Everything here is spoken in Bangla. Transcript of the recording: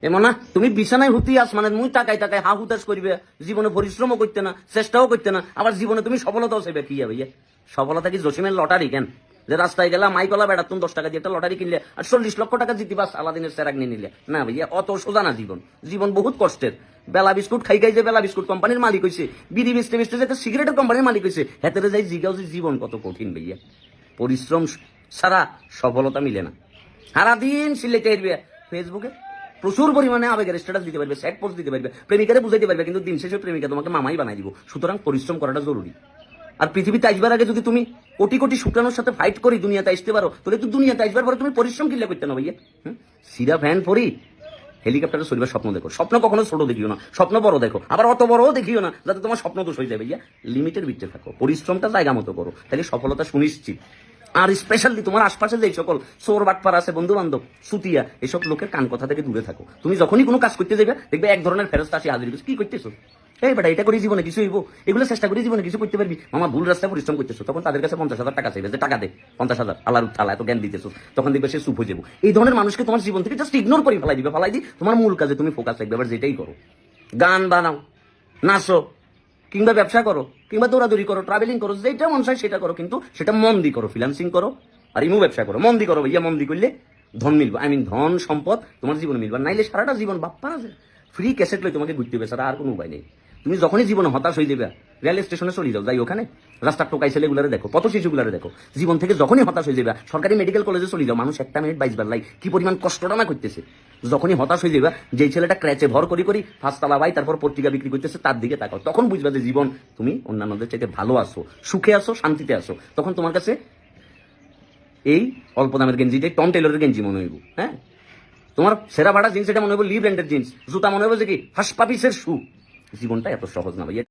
এমন না তুমি বিছানায় হুতি আস মানে মুই তাকাই তাকাই হা হুতাশ করবে, জীবনে পরিশ্রমও করতে না, চেষ্টাও করতে না, আবার জীবনে তুমি সফলতাও চাইবে। কি ভাইয়া সফলতা কি জসিমের লটারি কেন যে রাস্তায় গেলা মাইকলা বেড়া তুমি 10 টাকা দিয়ে একটা লটারি কিনলে আর 40 লক্ষ টাকা জিতিবাস আলাদিনের সেরাক নিয়ে নিলে? না ভাইয়া, অত সোজা না জীবন। জীবন বহুত কষ্টের। বেলা বিস্কুট খাই খাই যে বেলা বিস্কুট কোম্পানির মালিক হয়েছে, বিড়ি বেচতে বেচতে যে সিগারেটের কোম্পানির মালিক হয়েছে, হেতেরে যাই জিগাও যে জীবন কত কঠিন ভাইয়া। পরিশ্রম ছাড়া সফলতা মিলে না। সারাদিন সিলেটে ফেসবুকে প্রচুর পরিমাণে আবেগের স্ট্যাটাস দিতে পারবে, স্যাড পোস্ট দিতে পারবে, প্রেমিকারে বুঝাইতে পারবে, কিন্তু দিন শেষে প্রেমিকা তোমাকে মামাই বানাই দিব। সুতরাং পরিশ্রম করাটা জরুরি। আর পৃথিবীতে আসবার আগে যদি তুমি কোটি কোটি শুক্রাণুর সাথে ফাইট করি দুনিয়াতে আসতে পারো, তাহলে তো দুনিয়াতে আসবার পরে তুমি পরিশ্রম কিনলে করতে না ভাইয়া। সিরা ফ্যান পরি হেলিকপ্টারে চড়বার স্বপ্ন দেখো। স্বপ্ন কখনো ছোট দেখিও না, স্বপ্ন বড় দেখো, আবার অত বড়ও দেখিও না যাতে তোমার স্বপ্ন দোষ হয়ে যাবে। ভাইয়া লিমিটের ভিতরে থাকো, পরিশ্রমটা জায়গা মতো করো, তাহলে সফলতা সুনিশ্চিত। আর স্পেশালি তোমার আশপাশে যে সকল চোর বাটপার আছে, বন্ধু বান্ধব সুতিয়া, এসব লোকের কান কথা থেকে দূরে থাকো। তুমি যখনই কোনো কাজ করতে যাবে দেখবে এক ধরনের ফেরস্তা আসি হাজির করছে, কি করতেছো এই বেটা, এটা করে জীবনে কিছু হইব, এগুলো চেষ্টা করে জীবনে কিছু করতে পারবি, মামা ভুল রাস্তায় পরিশ্রম করতেছো। তখন তাদের কাছে 50,000 টাকা চাইবে, যে টাকা দে 50,000, আল্লাহর তাআলা এত জ্ঞান দিতেছো, তখন দেখবে সে চুপ হয়ে যাবো। এই ধরনের মানুষকে তোমার জীবন থেকে জাস্ট ইগনোর করে ফেলাই দিবে, ফেলাই দি তোমার মূল কাজে তুমি ফোকাস রাখবে। আবার যেটাই করো, গান বানাও, নাচো, কিংবা ব্যবসা করো, কিংবা দৌড়াদৌড়ি করো, ট্রাভেলিং করো, যেটা মন চায় সেটা করো, কিন্তু সেটা মন দিয়ে করো। ফ্রিল্যান্সিং করো আর ইমু ব্যবসা করো, মন দিয়ে করো ভাইয়া। মন দিয়ে করলে ধন মিলবে, ধন সম্পদ তোমার জীবনে মিলবে। নাইলে সারাটা জীবন বাপ্পা আছে ফ্রি ক্যাসেট লই তোমাকে ঘুরতে হবে, সারা আর কোনো উপায় নেই। তুমি যখনই জীবনে হতাশ হয়ে যাবে, রেল স্টেশনে চলে যাও, যাই ওখানে রাস্তার টোকাই ছেলেগুলারে দেখো, পথ শিশুগুলারে দেখো। জীবন থেকে যখনই হতাশ হয়ে যাবে, সরকারি মেডিকেল কলেজে চলে যাও, মানুষ 1 মিনিট 22 বার লাই কি পরিমাণ কষ্টটা না করতেছে। যখনই হতাশ হয়ে যাবে, যেই ছেলেটা ক্র্যাচে ভর করি করি ফাঁসতলা বাই তারপর পত্রিকা বিক্রি করতেছে, তার দিকে তাকাও, তখন বুঝবে যে জীবন তুমি অন্যান্যদের চাইতে ভালো আছো, সুখে আছো, শান্তিতে আছো। তখন তোমার কাছে এই অল্প দামের গেঞ্জিটাই টম টেলরের গেঞ্জি মনে হইব। হ্যাঁ, তোমার সেরা ভাড়া জিন্স এটা মনে হইব লি ব্র্যান্ডের জিন্স, জুতা মনে হইব যে কি হাসপাপিসের শু। জীবনটা এত সহজ না ভাইয়া।